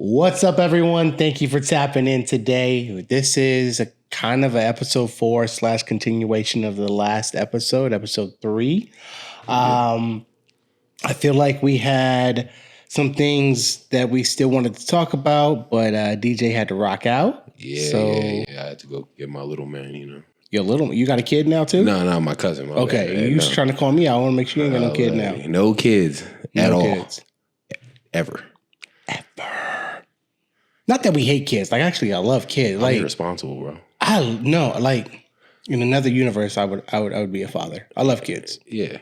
What's up, everyone? Thank you for tapping in today. This is a kind of an episode 4 / continuation of the last episode 3. I feel like we had some things that we still wanted to talk about, but DJ had to rock out. Yeah. I had to go get my little man, You got a kid now too? No, my cousin. Okay, you was trying to call me out. I want to make sure you ain't got no kid now. No kids at all. Ever. Not that we hate kids. Like, actually, I love kids. I'm irresponsible, bro. In another universe, I would be a father. I love kids. Yeah.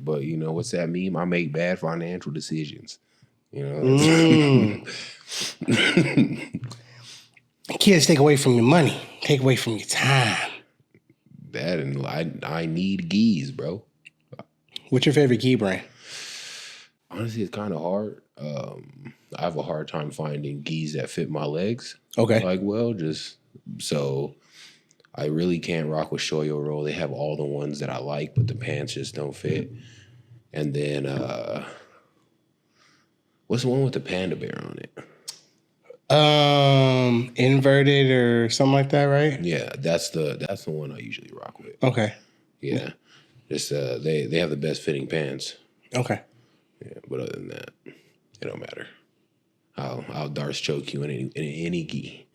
But what's that meme? I make bad financial decisions. Kids take away from your money, take away from your time. That and I need gis, bro. What's your favorite gi brand? Honestly, it's kind of hard. I have a hard time finding gis that fit my legs. Okay. So I really can't rock with Shoyo Roll. They have all the ones that I like, but the pants just don't fit. And then what's the one with the panda bear on it? Inverted or something like that, right? Yeah, that's the one I usually rock with. Okay. Yeah. Just they have the best fitting pants. Okay. Yeah, but other than that, it don't matter. I'll Darce choke you in any gi.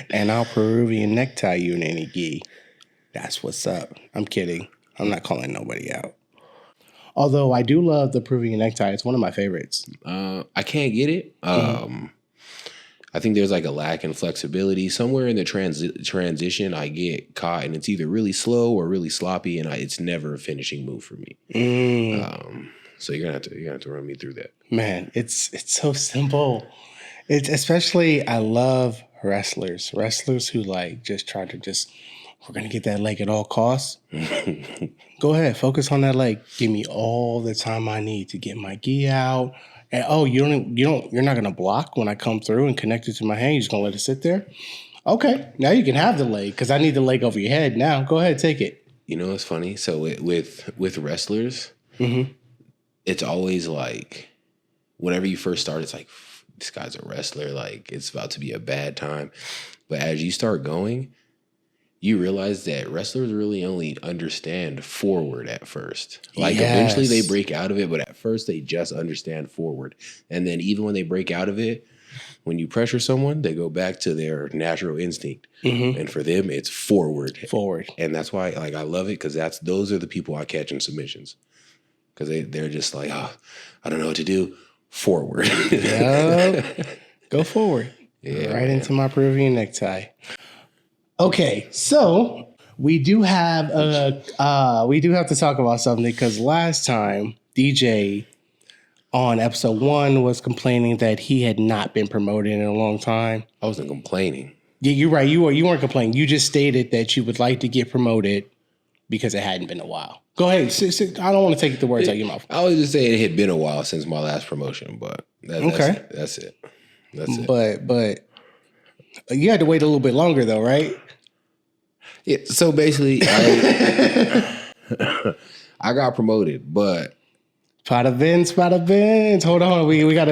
And I'll Peruvian necktie you in any gi. That's what's up. I'm kidding. I'm not calling nobody out. Although I do love the Peruvian necktie. It's one of my favorites. I can't get it. I think there's like a lack in flexibility. Somewhere in the transition, I get caught, and it's either really slow or really sloppy, and it's never a finishing move for me. So you're gonna have to run me through that. Man, it's so simple. It's especially, I love wrestlers who like just try to we're gonna get that leg at all costs. Go ahead, focus on that leg. Give me all the time I need to get my gi out. And you're not gonna block when I come through and connect it to my hand. You're just gonna let it sit there. Okay, now you can have the leg because I need the leg over your head now. Go ahead, take it. You know what's funny? So with wrestlers, it's always like whenever you first start, it's like this guy's a wrestler. Like it's about to be a bad time. But as you start going, you realize that wrestlers really only understand forward at first. Like eventually they break out of it, but at first they just understand forward. And then even when they break out of it, when you pressure someone, they go back to their natural instinct. And for them, it's forward. And that's why I love it because those are the people I catch in submissions. Because they're just like, I don't know what to do. Forward. Go forward. Yeah, right into my Peruvian necktie. Okay, so we do have to talk about something because last time DJ on episode 1 was complaining that he had not been promoted in a long time. I wasn't complaining. Yeah, you're right. You weren't complaining. You just stated that you would like to get promoted because it hadn't been a while. Go ahead. I don't want to take the words out of your mouth. I was just saying it had been a while since my last promotion, but that's it. But you had to wait a little bit longer though, right? Yeah, so basically, I got promoted, but Pada Vince. Hold on, we got.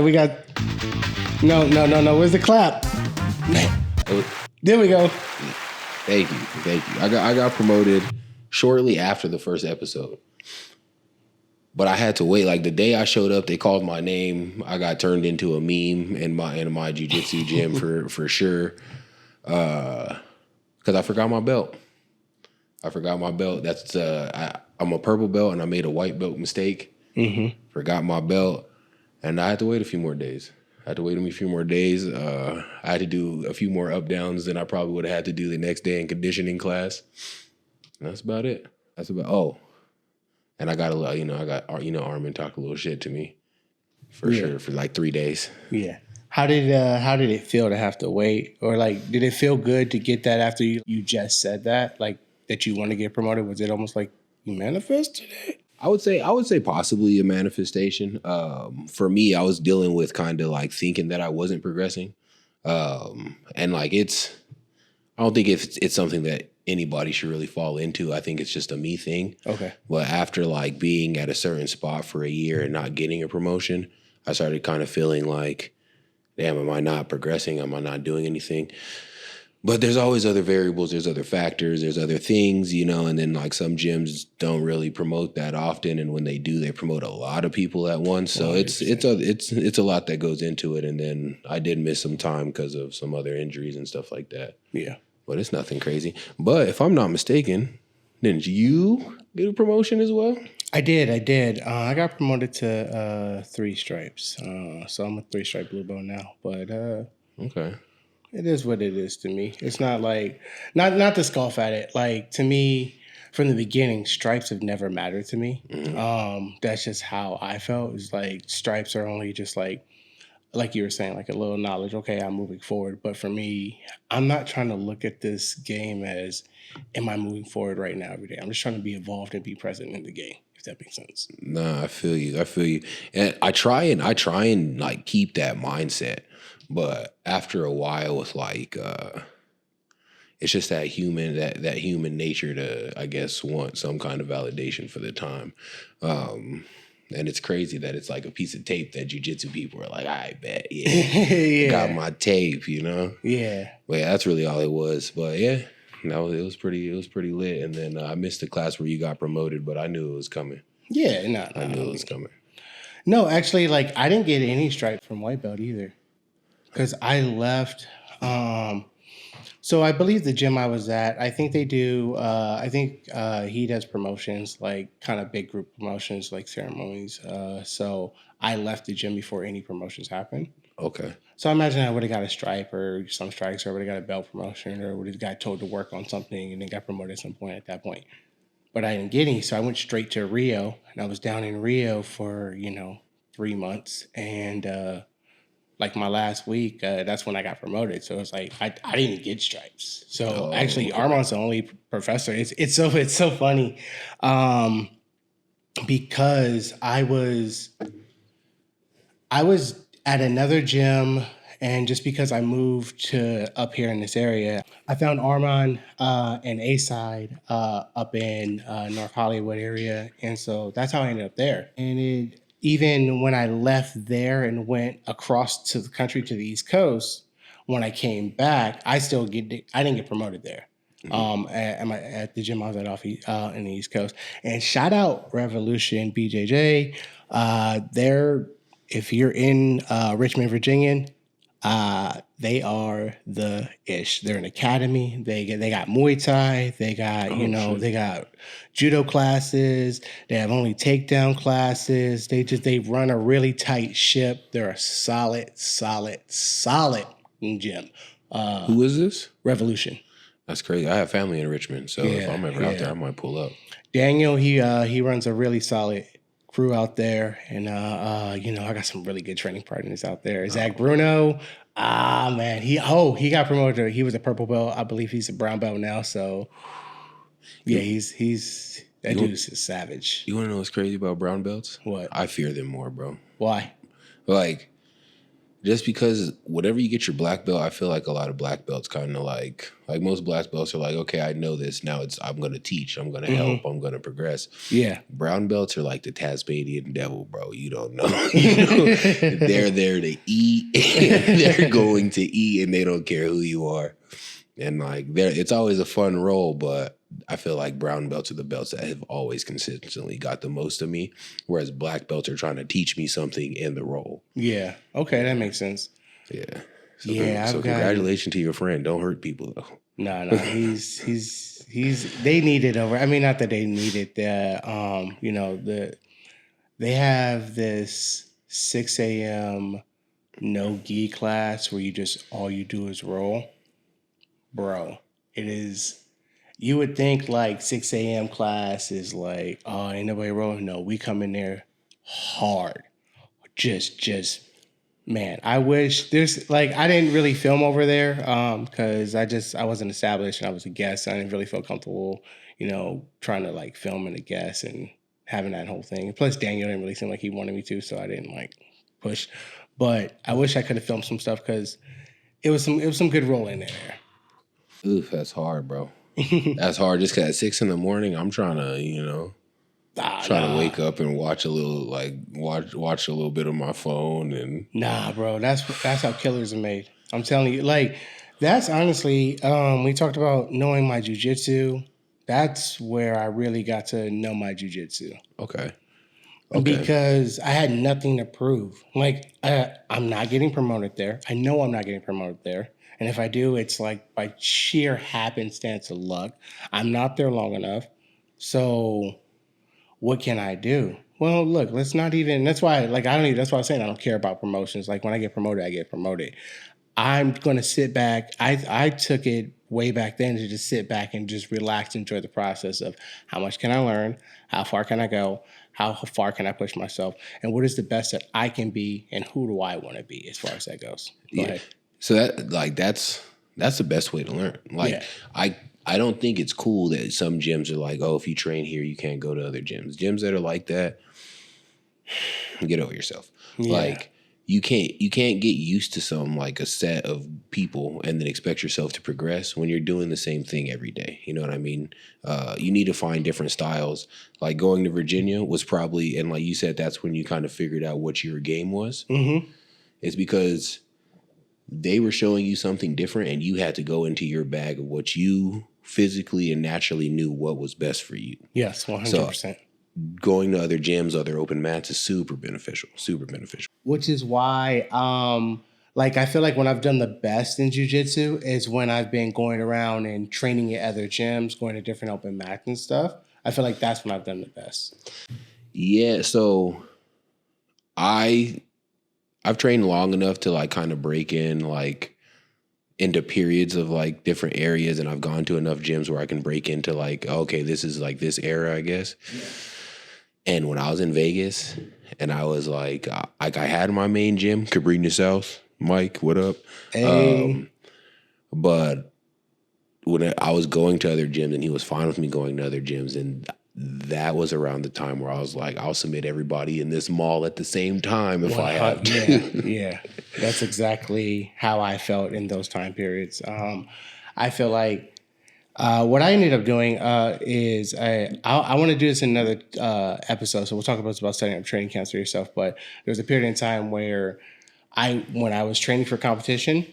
No. Where's the clap? There we go. Thank you. I got promoted shortly after the first episode, but I had to wait. Like the day I showed up, they called my name. I got turned into a meme in my jiu-jitsu gym for sure. Because I forgot my belt. That's I'm a purple belt and I made a white belt mistake. Forgot my belt, and I had to wait a few more days. I had to do a few more up downs than I probably would have had to do the next day in conditioning class. And that's about it. And I got Armin talk a little shit to me for sure for like 3 days. Yeah. How did it feel to have to wait? Or like, did it feel good to get that after you just said that? Like that you want to get promoted? Was it almost like you manifested it? I would say possibly a manifestation. For me, I was dealing with kind of like thinking that I wasn't progressing. And like I don't think it's something that anybody should really fall into. I think it's just a me thing. Okay. But after like being at a certain spot for a year and not getting a promotion, I started kind of feeling like, damn, am I not progressing? Am I not doing anything? But there's always other variables, there's other factors, there's other things, you know, and then like some gyms don't really promote that often, and when they do, they promote a lot of people at once. So it's a lot that goes into it. And then I did miss some time because of some other injuries and stuff like that. Yeah. But it's nothing crazy. But if I'm not mistaken, didn't you get a promotion as well? I did. I got promoted to 3 stripes. So I'm a 3-stripe blue belt now. But Okay. it is what it is to me. It's not like not to scoff at it. Like to me, from the beginning, stripes have never mattered to me. That's just how I felt. It's like stripes are only just like you were saying, like a little knowledge. Okay, I'm moving forward. But for me, I'm not trying to look at this game as, am I moving forward right now every day? I'm just trying to be involved and be present in the game. If that makes sense. Nah, I feel you. And I try and like keep that mindset. But after a while, it's like it's just that human nature to, I guess, want some kind of validation for the time. And it's crazy that it's like a piece of tape that jiu-jitsu people are like, I bet, yeah, Yeah. got my tape, you know? Yeah. But yeah, that's really all it was. But yeah, no, it was pretty lit. And then I missed the class where you got promoted, but I knew it was coming. Yeah. No. I knew it was coming. No, actually, like I didn't get any stripe from white belt either, because I left. So I believe the gym I was at, I think they do. I think he does promotions, like kind of big group promotions, like ceremonies. So I left the gym before any promotions happened. Okay. So I imagine I would have got a stripe or some strikes, or would have got a belt promotion, or would have got told to work on something and then got promoted at some point at that point. But I didn't get any, so I went straight to Rio, and I was down in Rio for 3 months, and like my last week, that's when I got promoted. So it's like I didn't even get stripes. So actually, Armand's the only professor. It's so funny, because I was at another gym, and just because I moved to up here in this area, I found Armand and A-Side up in North Hollywood area. And so that's how I ended up there. And even when I left there and went across to the country to the East Coast, when I came back, I didn't get promoted there. At the gym I was at off in the East Coast. And shout out Revolution BJJ. If you're in Richmond, Virginia, they are the ish. They're an academy. They got Muay Thai. They got they got judo classes. They have only takedown classes. They run a really tight ship. They're a solid gym. Who is this? Revolution. That's crazy. I have family in Richmond, so if I'm ever out there, I might pull up. Daniel, he runs a really solid crew out there, and I got some really good training partners out there. Zach Bruno, man, he got promoted. He was a purple belt. I believe he's a brown belt now. So yeah, he's that dude's a savage. You want to know what's crazy about brown belts? What? I fear them more, bro. Why? Like, just because whatever you get your black belt, I feel like a lot of black belts kind of like most black belts are like, okay, I know this. Now I'm going to teach. I'm going to help. I'm going to progress. Yeah. Brown belts are like the Tasmanian devil, bro. You don't know. They're there to eat. They're going to eat, and they don't care who you are. And like, it's always a fun role, but I feel like brown belts are the belts that have always consistently got the most of me, whereas black belts are trying to teach me something in the role. Yeah. Okay, that makes sense. Yeah. So congratulations to your friend. Don't hurt people though. No, he's they need it over. I mean, not that they need it. They have this 6 a.m. no gi class where all you do is roll. Bro, it is. You would think like 6 a.m. class is like, oh, ain't nobody rolling. No, we come in there hard. Just man, I wish there's like, I didn't really film over there because I wasn't established and I was a guest. So I didn't really feel comfortable, trying to like film and a guest and having that whole thing. Plus Daniel didn't really seem like he wanted me to, so I didn't like push. But I wish I could have filmed some stuff because it was some good rolling in there. Oof, that's hard, bro. That's hard. Just because at 6 a.m, I'm trying to, Trying to wake up and watch a little, like watch a little bit of my phone and Nah, bro, that's how killers are made. I'm telling you, like that's honestly, we talked about knowing my jujitsu. That's where I really got to know my jujitsu. Okay. Because I had nothing to prove. Like I'm not getting promoted there. I know I'm not getting promoted there. And if I do, it's like by sheer happenstance of luck. I'm not there long enough. So what can I do? Well, look, let's not even. That's why, like, I don't even. That's why I'm saying I don't care about promotions. Like, when I get promoted, I get promoted. I'm going to sit back. I took it way back then to just sit back and just relax, enjoy the process of how much can I learn, how far can I go, how far can I push myself, and what is the best that I can be, and who do I want to be as far as that goes. Go ahead. So that's the best way to learn. Like I don't think it's cool that some gyms are like, oh, if you train here, you can't go to other gyms. Gyms that are like that, get over yourself. Yeah. Like you can't get used to some like a set of people and then expect yourself to progress when you're doing the same thing every day. You know what I mean? You need to find different styles. Like going to Virginia was probably, and like you said, that's when you kind of figured out what your game was. Mm-hmm. It's because they were showing you something different and you had to go into your bag of what you physically and naturally knew what was best for you. Yes, 100%. So going to other gyms, other open mats is super beneficial. Which is why, like, I feel like when I've done the best in jiu-jitsu is when I've been going around and training at other gyms, going to different open mats and stuff. I feel like that's when I've done the best. Yeah, so I've trained long enough to like kind of break in like into periods of like different areas, and I've gone to enough gyms where I can break into like, okay, this is like this era, I guess. Yeah. And when I was in Vegas and I was like I had my main gym, Cabrini South. Mike, what up? Hey. But when I was going to other gyms and he was fine with me going to other gyms, and that was around the time where I was like, I'll submit everybody in this mall at the same time if I have to. Yeah. That's exactly how I felt in those time periods. I feel like what I ended up doing is I want to do this in another episode, so we'll talk about setting up training camps for yourself. But there was a period in time where when I was training for competition,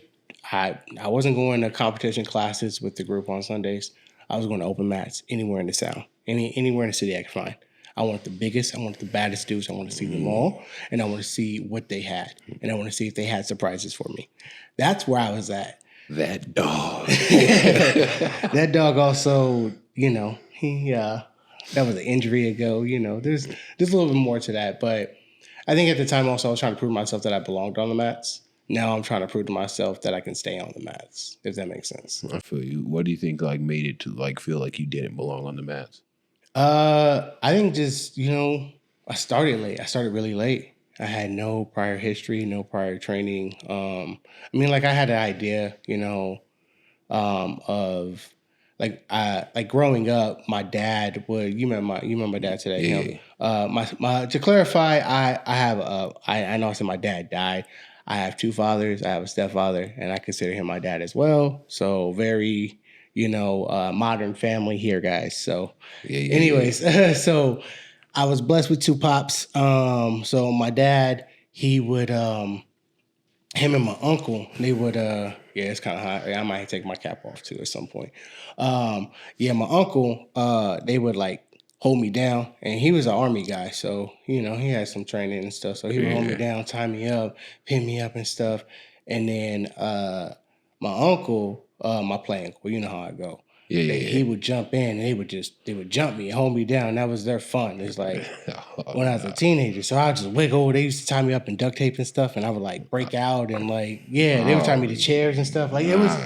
I wasn't going to competition classes with the group on Sundays. I was going to open mats anywhere in the town, anywhere in the city I could find. I wanted the biggest, I wanted the baddest dudes. I wanted to see them all, and I want to see what they had, and I want to see if they had surprises for me. That's where I was at. That dog. That dog also, he that was an injury ago. There's a little bit more to that, but I think at the time also I was trying to prove to myself that I belonged on the mats. Now I'm trying to prove to myself that I can stay on the mats, if that makes sense. I feel you. What do you think like made it to like feel like you didn't belong on the mats? I think just, I started late. I started really late. I had no prior history, no prior training. I had an idea, of like growing up, my dad would. You remember my dad today? Yeah. To clarify, I know I said my dad died. I have two fathers. I have a stepfather, and I consider him my dad as well. So very, modern family here, guys. So, anyways, so I was blessed with two pops. So my dad, he would, him and my uncle, they would, it's kind of hot. I might take my cap off too at some point. My uncle, they would like hold me down, and he was an army guy, so he had some training and stuff. So he would hold me down, tie me up, pin me up and stuff. And then my uncle, my play uncle, you know how I go. He would jump in, and they would jump me and hold me down. That was their fun. It's like when I was a teenager. So I would just wiggle. They used to tie me up in duct tape and stuff, and I would like break out and they would tie me to chairs and stuff. Like it was,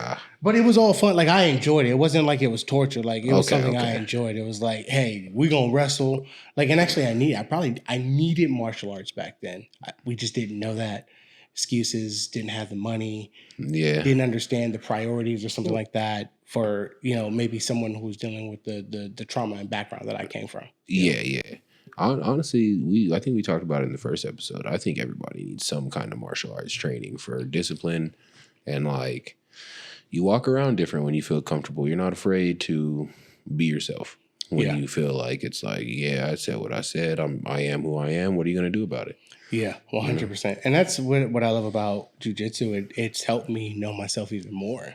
but it was all fun. Like I enjoyed it. It wasn't like it was torture. Like it was something I enjoyed. It was like, hey, we gonna wrestle. Like, and actually, I needed martial arts back then. We just didn't know that. Excuses, didn't have the money, didn't understand the priorities or something like that for, maybe someone who's dealing with the trauma and background that I came from. Yeah. Honestly, I think we talked about it in the first episode. I think everybody needs some kind of martial arts training for discipline, and like you walk around different when you feel comfortable. You're not afraid to be yourself. when you feel like it's like, yeah, I said what I said. I am who I am. What are you going to do about it? Yeah, 100%. And that's what I love about jiu-jitsu. It's helped me know myself even more.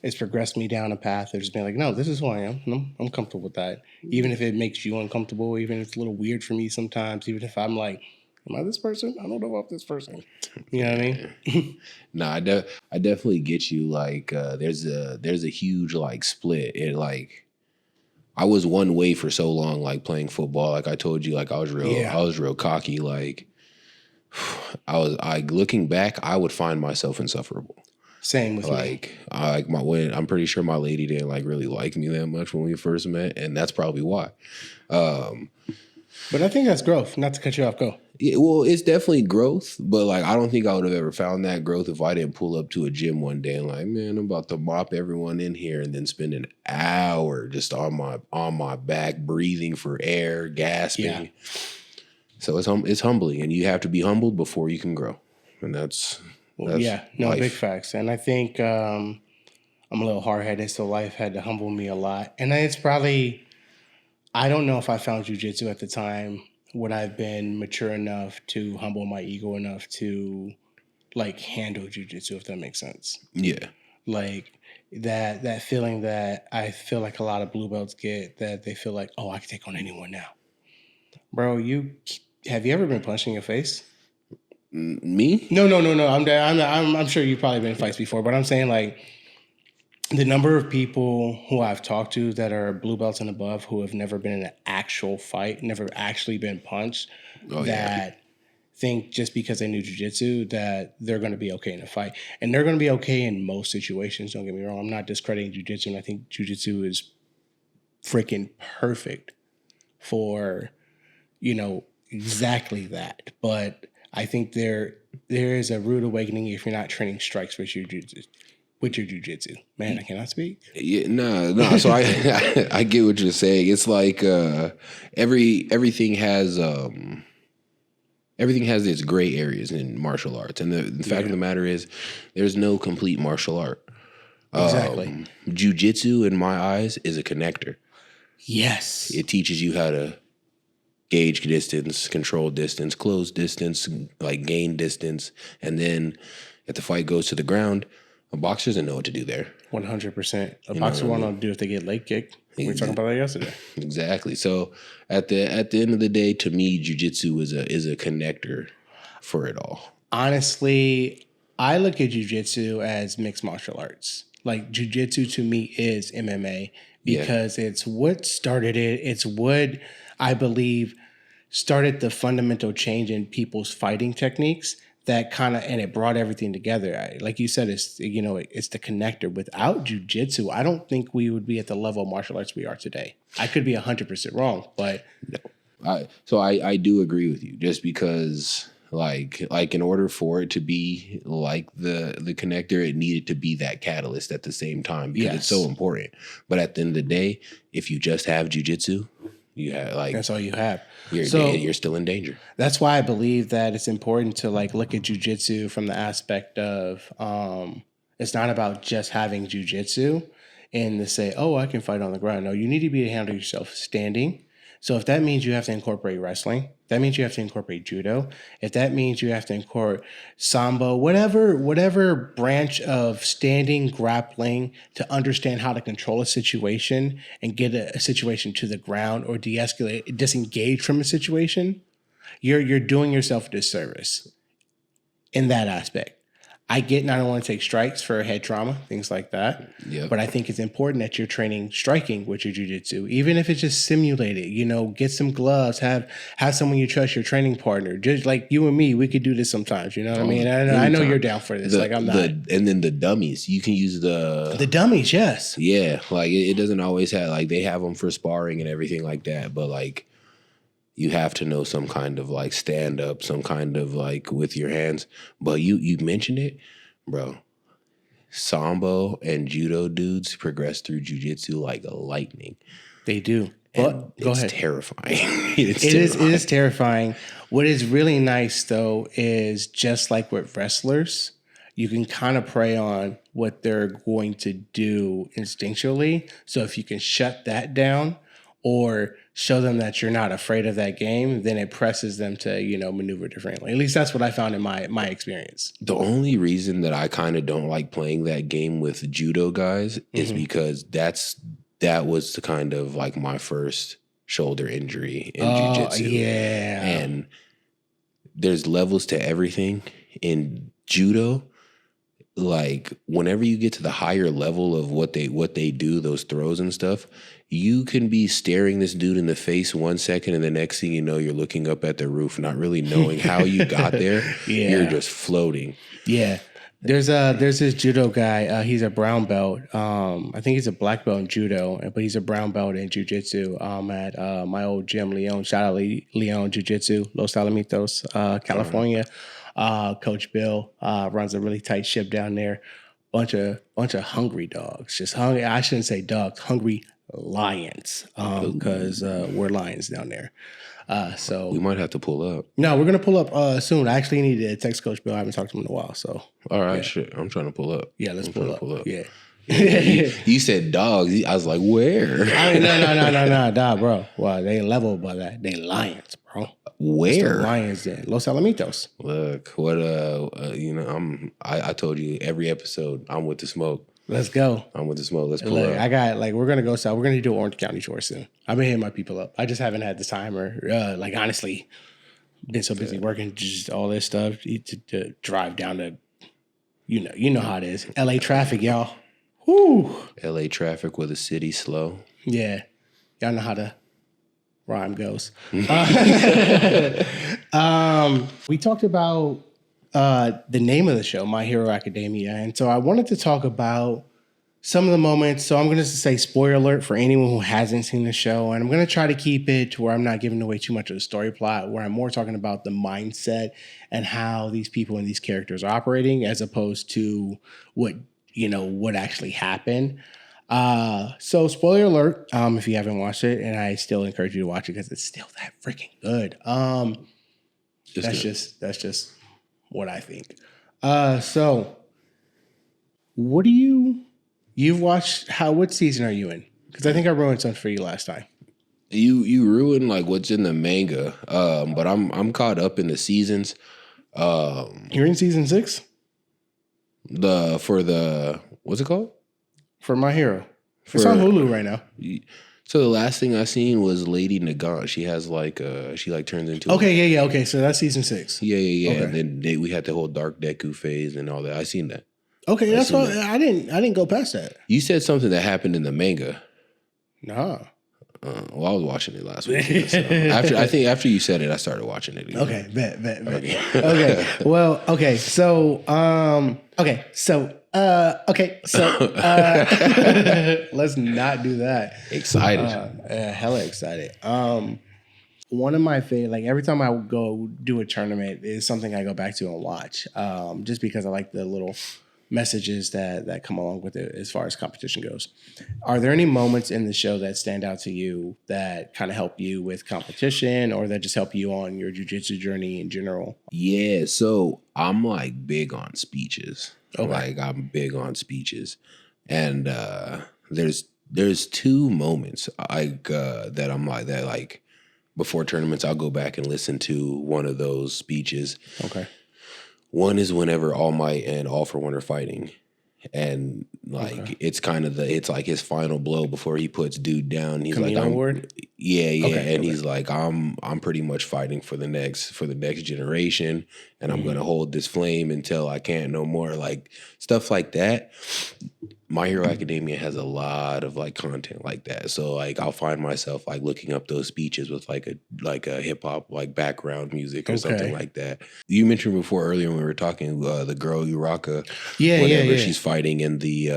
It's progressed me down a path of just being like, no, this is who I am. And I'm comfortable with that. Even if it makes you uncomfortable, even if it's a little weird for me sometimes, even if I'm like, am I this person? I don't know about this person. You know what I mean? No, I definitely get you. Like, there's a huge like split. It like I was one way for so long, like playing football. Like I told you, like I was real cocky. Like I looking back, I would find myself insufferable. Same with me. I'm pretty sure my lady didn't like really like me that much when we first met, and that's probably why. But I think that's growth. Not to cut you off, go. Yeah, well, it's definitely growth, but like I don't think I would have ever found that growth if I didn't pull up to a gym one day and like, man, I'm about to mop everyone in here, and then spend an hour just on my back, breathing for air, gasping. Yeah. So it's humbling, and you have to be humbled before you can grow, and that's life. Big facts. And I think I'm a little hard headed, so life had to humble me a lot. And it's probably, I don't know if I found jiu-jitsu at the time. Would I've been mature enough to humble my ego enough to like handle jiu-jitsu, if that makes sense? Yeah. Like that feeling that I feel like a lot of blue belts get, that they feel like, oh, I can take on anyone now. Bro, have you ever been punched in your face? Me? No. I'm sure you've probably been in fights before, but I'm saying like the number of people who I've talked to that are blue belts and above who have never been in an actual fight, never actually been punched, think just because they knew jiu-jitsu that they're going to be okay in a fight. And they're going to be okay in most situations, don't get me wrong. I'm not discrediting jiu-jitsu, and I think jiu-jitsu is freaking perfect for, exactly that. But I think there is a rude awakening if you're not training strikes with your jiu-jitsu. Man, I cannot speak. Yeah, no. So I get what you're saying. It's like everything has its gray areas in martial arts, and the fact of the matter is, there's no complete martial art. Exactly. Jiu-jitsu, in my eyes, is a connector. Yes. It teaches you how to gauge distance, control distance, close distance, like gain distance. And then if the fight goes to the ground, a boxer doesn't know what to do there. 100%. A boxer won't know what to do if they get leg kicked. We were talking about that yesterday. Exactly. So at the end of the day, to me, jiu-jitsu is a connector for it all. Honestly, I look at jiu-jitsu as mixed martial arts. Like jiu-jitsu to me is MMA because it's what started it. It's what I believe started the fundamental change in people's fighting techniques that and it brought everything together. Like you said, it's the connector. Without jiu-jitsu, I don't think we would be at the level of martial arts we are today. I could be 100% wrong, but no. I do agree with you, just because like in order for it to be like the connector, it needed to be that catalyst at the same time, because it's so important. But at the end of the day, if you just have jiu-jitsu, you have that's all you have. You're still in danger. That's why I believe that it's important to look at jiu-jitsu from the aspect of it's not about just having jiu-jitsu and to say, oh, I can fight on the ground. No, you need to be able to handle yourself standing. So if that means you have to incorporate wrestling, that means you have to incorporate judo. If that means you have to incorporate sambo, whatever branch of standing, grappling to understand how to control a situation and get a situation to the ground or de-escalate, disengage from a situation, you're doing yourself a disservice in that aspect. I get not want to take strikes for head trauma, things like that. Yep. But I think it's important that you're training striking with your jiu-jitsu, even if it's just simulated. Get some gloves, have someone you trust, your training partner. Just like you and me, we could do this sometimes. You know what I mean? I know you're down for this. I'm not. And then the dummies, you can use the dummies. Yes. Yeah, it doesn't always have they have them for sparring and everything like that, but you have to know some kind of stand up, some kind of with your hands. But you mentioned it, bro. Sambo and judo dudes progress through jiu-jitsu like lightning. They do. But go ahead. Terrifying. It is terrifying. What is really nice though is just like with wrestlers, you can kind of prey on what they're going to do instinctually. So if you can shut that down or show them that you're not afraid of that game, then it presses them to, maneuver differently. At least that's what I found in my experience. The only reason that I kind of don't like playing that game with judo guys is because that was the kind of like my first shoulder injury in jiu-jitsu. Yeah. And there's levels to everything in judo. Like whenever you get to the higher level of what they do, those throws and stuff, you can be staring this dude in the face 1 second, and the next thing you know, you're looking up at the roof, not really knowing how you got there. Yeah. You're just floating. Yeah. There's this judo guy. He's a brown belt. I think he's a black belt in judo, but he's a brown belt in jiu-jitsu at my old gym, Leon. Shout out Leon Jiu-Jitsu, Los Alamitos, California. Coach Bill runs a really tight ship down there. Bunch of hungry dogs. Just hungry. I shouldn't say dogs. Hungry lions. Because we're lions down there. So we might have to pull up. No, we're gonna pull up soon. I actually need to text Coach Bill. I haven't talked to him in a while. So all right, shit. I'm trying to pull up. Yeah, let's pull up. Yeah. You said dogs. I was like, where? I mean, no, dog, bro. Well, they level above that. They lions, bro. Where? Lions in Los Alamitos. Look, what I told you every episode I'm with the smoke. Let's go. I'm with the smoke. Let's pull up. I got we're gonna go south. We're gonna do Orange County tour soon. I've been hitting my people up. I just haven't had the time or honestly been so busy working just all this stuff to drive down to you know how it is. LA traffic, y'all. Whoo. LA traffic with a city slow. Yeah. Y'all know how the rhyme goes. We talked about the name of the show, My Hero Academia. And so I wanted to talk about some of the moments. So I'm going to say spoiler alert for anyone who hasn't seen the show. And I'm going to try to keep it to where I'm not giving away too much of the story plot, where I'm more talking about the mindset and how these people and these characters are operating as opposed to what actually happened. So spoiler alert, if you haven't watched it, and I still encourage you to watch it because it's still that freaking good. That's just what I think. So what do you've watched, what season are you in? Because I think I ruined something for you last time. You ruined like what's in the manga. But I'm caught up in the seasons. You're in season 6? What's it called? For My Hero. It's on Hulu right now. So the last thing I seen was Lady Nagant. She has she turns into Okay. Okay, so that's season 6. Yeah. Okay. And then we had the whole Dark Deku phase and all that. I seen that. Okay, that's why I didn't go past that. You said something that happened in the manga. Nah. Well, I was watching it last week. So after you said it, I started watching it again. Okay, bet. Okay. Well, okay. So, let's not do that. Excited. Hella excited. One of my favorite, every time I go do a tournament is something I go back to and watch. Just because I like the little messages that come along with it as far as competition goes. Are there any moments in the show that stand out to you that kind of help you with competition or that just help you on your jiu-jitsu journey in general? Yeah, so I'm big on speeches. Okay. I'm big on speeches. And there's 2 moments that I'm that before tournaments I'll go back and listen to one of those speeches. Okay. One is whenever All Might and All for One are fighting. And it's kind of it's like his final blow before he puts dude down. He's Camino Award? Yeah. Okay, and he's like, I'm pretty much fighting for the next generation, and I'm gonna hold this flame until I can't no more. Stuff like that. My Hero Academia has a lot of content like that. So I'll find myself looking up those speeches with a hip hop background music or something like that. You mentioned before earlier when we were talking the girl Uraka. Yeah. She's fighting in the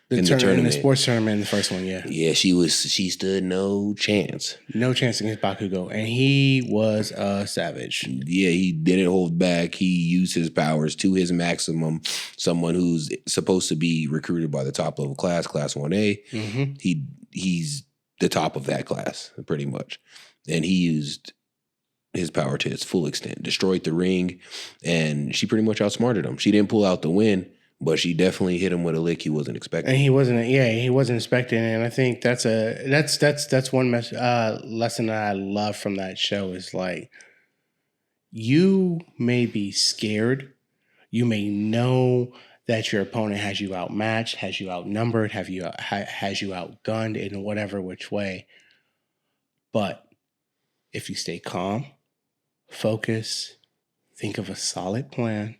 tournament. In the sports tournament in the first one, yeah. Yeah, she stood no chance. No chance against Bakugo. And he was a savage. Yeah, he didn't hold back. He used his powers to his maximum. Someone who's supposed to be recruited by the top level class 1A. Mm-hmm. He's the top of that class, pretty much. And he used his power to its full extent, destroyed the ring, and she pretty much outsmarted him. She didn't pull out the win, but she definitely hit him with a lick he wasn't expecting. And he wasn't expecting it. And I think that's one lesson that I love from that show is like, you may be scared. You may know that your opponent has you outmatched, has you outnumbered, has you outgunned in whatever which way. But if you stay calm, focus, think of a solid plan,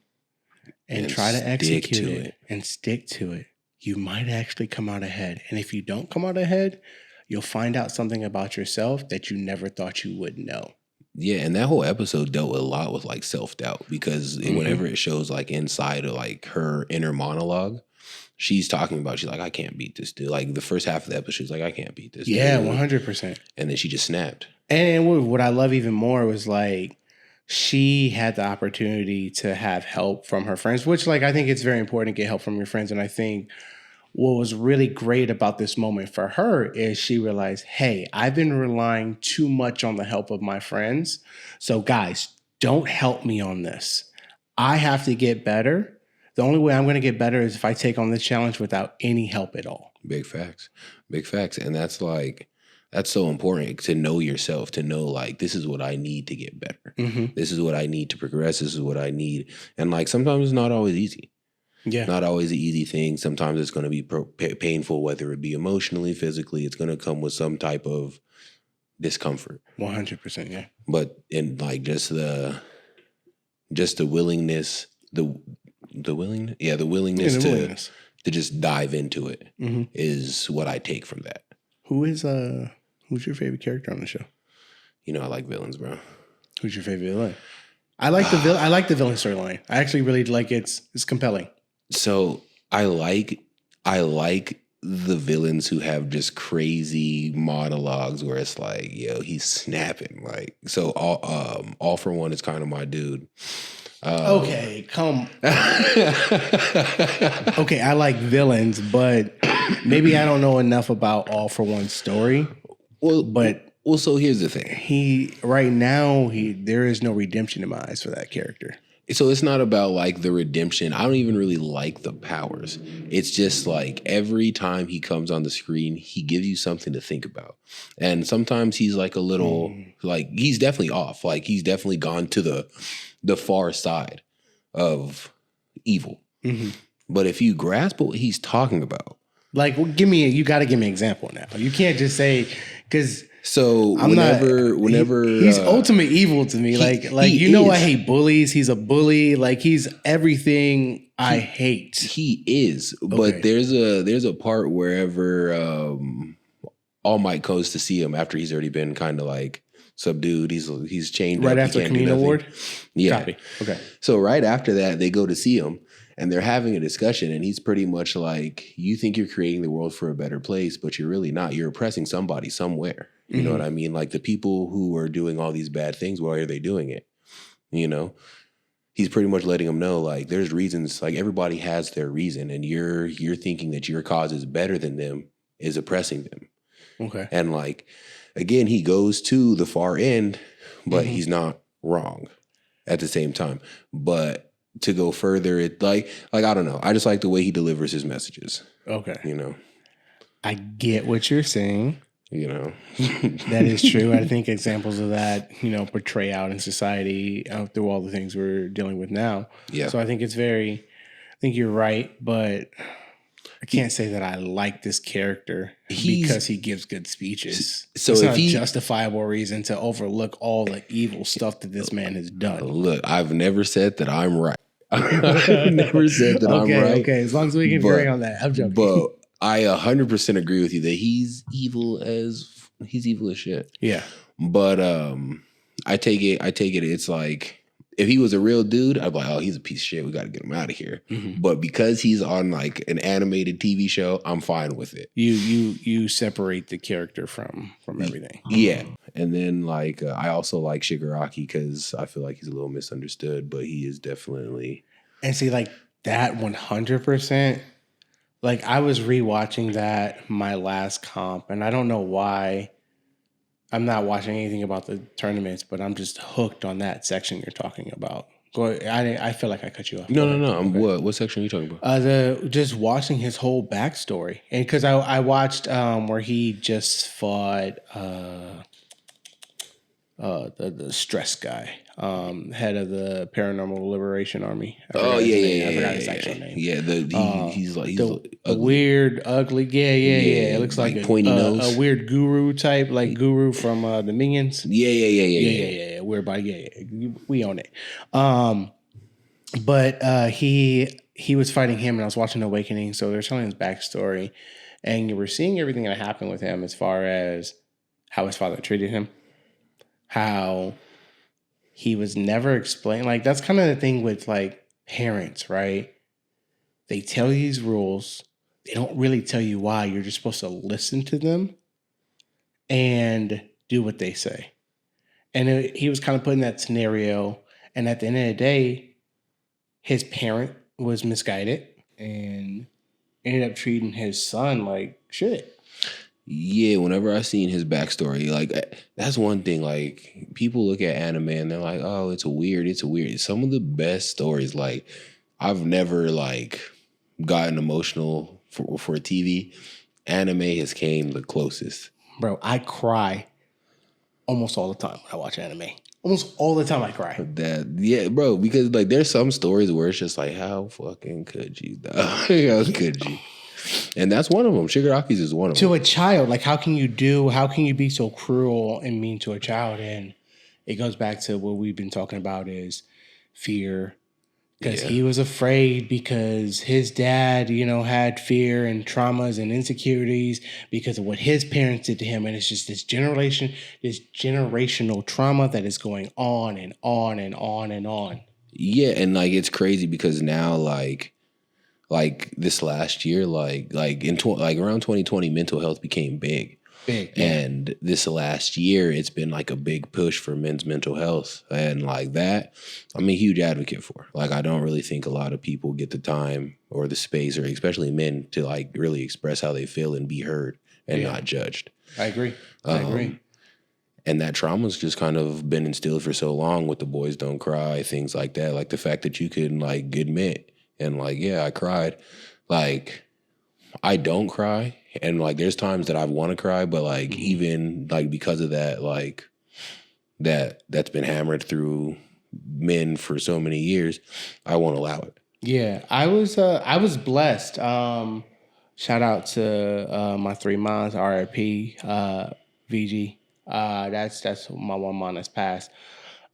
and try to execute it and stick to it, you might actually come out ahead. And if you don't come out ahead, you'll find out something about yourself that you never thought you would know. Yeah, and that whole episode dealt a lot with like self-doubt because whenever it shows like inside of like her inner monologue, she's talking about, she's like, I can't beat this dude. Like the first half of the episode, she's like, I can't beat this dude. 100%. And then she just snapped. And what I love even more was like, she had the opportunity to have help from her friends, which like, I think it's very important to get help from your friends. And I think what was really great about this moment for her is she realized, hey, I've been relying too much on the help of my friends. So guys, don't help me on this. I have to get better. The only way I'm going to get better is if I take on this challenge without any help at all. Big facts. Big facts. And that's like, that's so important to know yourself, to know like, this is what I need to get better. This is what I need to progress. This is what I need. And like, sometimes it's not always easy. Yeah. Not always an easy thing. Sometimes it's going to be painful, whether it be emotionally, physically. It's going to come with some type of discomfort. 100%, yeah. But in like just the willingness, the willingness to just dive into it is what I take from that. Who's your favorite character on the show? You know, I like villains, bro. Who's your favorite villain? I like the villain storyline. I actually really like it's compelling. So I like the villains who have just crazy monologues where it's like, yo, he's snapping. Like, so all for one is kind of my dude. Okay, okay, I like villains, but maybe I don't know enough about All for One's story. Well, so here's the thing. There is no redemption in my eyes for that character. So it's not about like the redemption. I don't even really like the powers. It's just like every time he comes on the screen, he gives you something to think about. And sometimes he's like a little, like he's definitely off. Like he's definitely gone to the far side of evil. But if you grasp what he's talking about. Like, you got to give me an example now. You can't just say, because... So whenever he's ultimate evil to me. I hate bullies. He's a bully. Like he's everything I hate. He is. But there's a part wherever All Might goes to see him after he's already been kind of like subdued. He's chained right up. After Communal Ward. Yeah. Copy. Okay. So right after that, they go to see him. And they're having a discussion, and he's pretty much like, you think you're creating the world for a better place, but you're really not. You're oppressing somebody somewhere. You know what I mean? Like the people who are doing all these bad things, why are they doing it? You know? He's pretty much letting them know, like, there's reasons, like everybody has their reason, and you're thinking that your cause is better than them is oppressing them. Okay. And like, again, he goes to the far end, but he's not wrong at the same time. But to go further, it like I don't know. I just like the way he delivers his messages. Okay. You know. I get what you're saying. You know. That is true. I think examples of that, portray out in society through all the things we're dealing with now. Yeah. So I think I think you're right, but I can't say that I like this character because he gives good speeches. So it's not a justifiable reason to overlook all the evil stuff that this man has done. Look, I've never said that I'm right. I've never said that I'm right. Okay, as long as we can agree on that. I'm joking. But I 100% agree with you that he's evil as shit. Yeah. But I take it. It's like, if he was a real dude, I'd be like, oh, he's a piece of shit. We got to get him out of here. But because he's on like an animated TV show, I'm fine with it. You separate the character from everything. Yeah. And then like I also like Shigaraki because I feel like he's a little misunderstood, but he is definitely. And see, like that 100%. Like I was rewatching that my last comp, and I don't know why I'm not watching anything about the tournaments, but I'm just hooked on that section you're talking about. Go. I feel like I cut you off. Go ahead. No. Okay. What section are you talking about? The just watching his whole backstory, and because I watched where he just fought the stress guy, head of the Paranormal Liberation Army. I Oh forgot his yeah, name. I forgot yeah, his yeah, actual yeah. name. Yeah, he's The ugly. weird, ugly, yeah. It looks like like pointy a nose. weird guru type, like Guru from the Minions. Yeah. Weird body. Yeah. We own it. But he was fighting him, and I was watching Awakening, so they're telling his backstory, and you were seeing everything that happened with him as far as how his father treated him, how he was never explained. Like that's kind of the thing with like parents, right? They tell you these rules, they don't really tell you why. You're just supposed to listen to them and do what they say. And he was kind of put in that scenario, and at the end of the day, his parent was misguided and ended up treating his son like shit. Yeah, whenever I seen his backstory, like that's one thing. Like people look at anime and they're like, "Oh, it's weird. Some of the best stories, like I've never like gotten emotional for TV. Anime has came the closest. Bro, I cry almost all the time when I watch anime. Almost all the time I cry. Yeah, bro, because like there's some stories where it's just like, how fucking could you? How could you? And that's one of them. Shigaraki's is one of them. To a child, like how can you be so cruel and mean to a child? And it goes back to what we've been talking about is fear. Because he was afraid because his dad, had fear and traumas and insecurities because of what his parents did to him. And it's just this generational trauma that is going on and on and on and on. Yeah, and like it's crazy because now like this last year, like around 2020, mental health became big. Big, yeah. And this last year, it's been like a big push for men's mental health. And like that, I'm a huge advocate for. Like, I don't really think a lot of people get the time or the space, or especially men, to like really express how they feel and be heard and not judged. I agree. I agree. And that trauma's just kind of been instilled for so long with the boys don't cry, things like that. Like the fact that you can like admit and like, yeah, I cried. Like, I don't cry. And like there's times that I want to cry, but like even like because of that, like that's been hammered through men for so many years, I won't allow it. Yeah, I was blessed. Shout out to my 3 moms, RIP, VG. That's my one mom that's passed.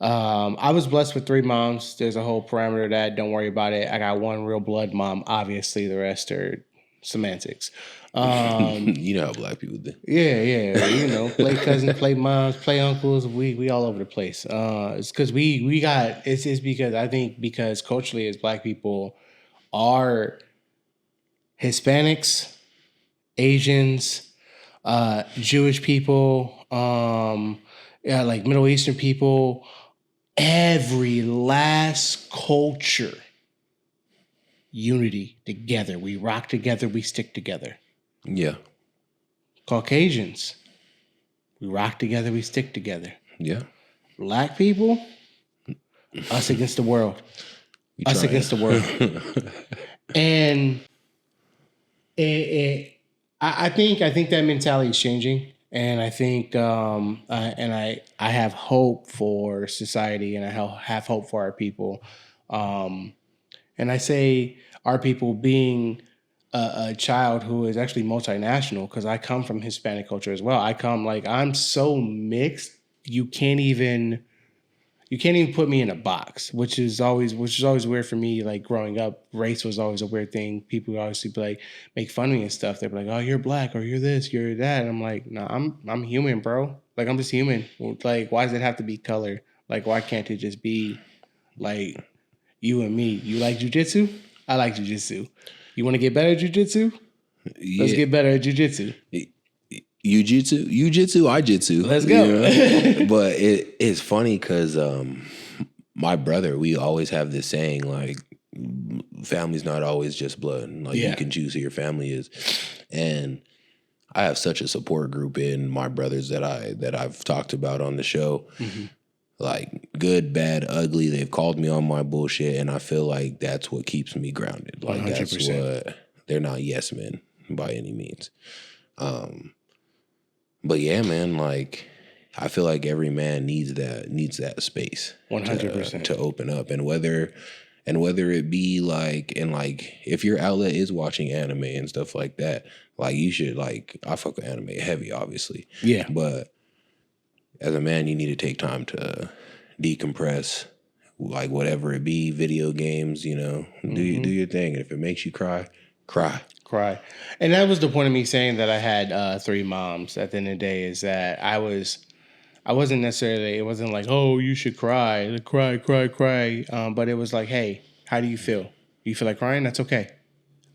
I was blessed with 3 moms. There's a whole parameter of that. Don't worry about it. I got one real blood mom. Obviously, the rest are semantics. You know how black people do. Yeah. Play cousins, play moms, play uncles. We all over the place. It's because it's because I think because culturally as black people are Hispanics, Asians, Jewish people, like Middle Eastern people, every last culture, unity together. We rock together, we stick together. Yeah. Caucasians, we rock together, we stick together. Yeah. Black people, us against the world. Us against the world. And I think that mentality is changing. And I think I have hope for society, and I have hope for our people. And I say our people being a child who is actually multinational, because I come from Hispanic culture as well. I'm so mixed. You can't even put me in a box, which is always weird for me. Like growing up, race was always a weird thing. People would always be like, make fun of me and stuff. They'd be like, "Oh, you're black, or you're this, you're that." And I'm like, "No, I'm human, bro. Like I'm just human. Like why does it have to be color? Like why can't it just be like you and me? You like jiu-jitsu? I like jiu-jitsu. You want to get better at jiu-jitsu? Yeah. Let's get better at jiu-jitsu. Jiu-jitsu, I jitsu. Let's go." But it's funny because my brother, we always have this saying like, family's not always just blood. Like you can choose who your family is. And I have such a support group in my brothers that I've talked about on the show. Mm-hmm. Like good, bad, ugly. They've called me on my bullshit, and I feel like that's what keeps me grounded. Like 100%. That's what they're not yes men by any means. But yeah, man, like I feel like every man needs that space 100% to open up, and whether it be like, and like if your outlet is watching anime and stuff like that, like you should, like, I fuck with anime heavy, obviously. Yeah. But as a man, you need to take time to decompress, like whatever it be, video games, you know, do your thing. And if it makes you cry, cry. And that was the point of me saying that I had 3 moms at the end of the day, is that I wasn't necessarily, it wasn't like, oh, you should cry. But it was like, hey, how do you feel? Do you feel like crying? That's okay.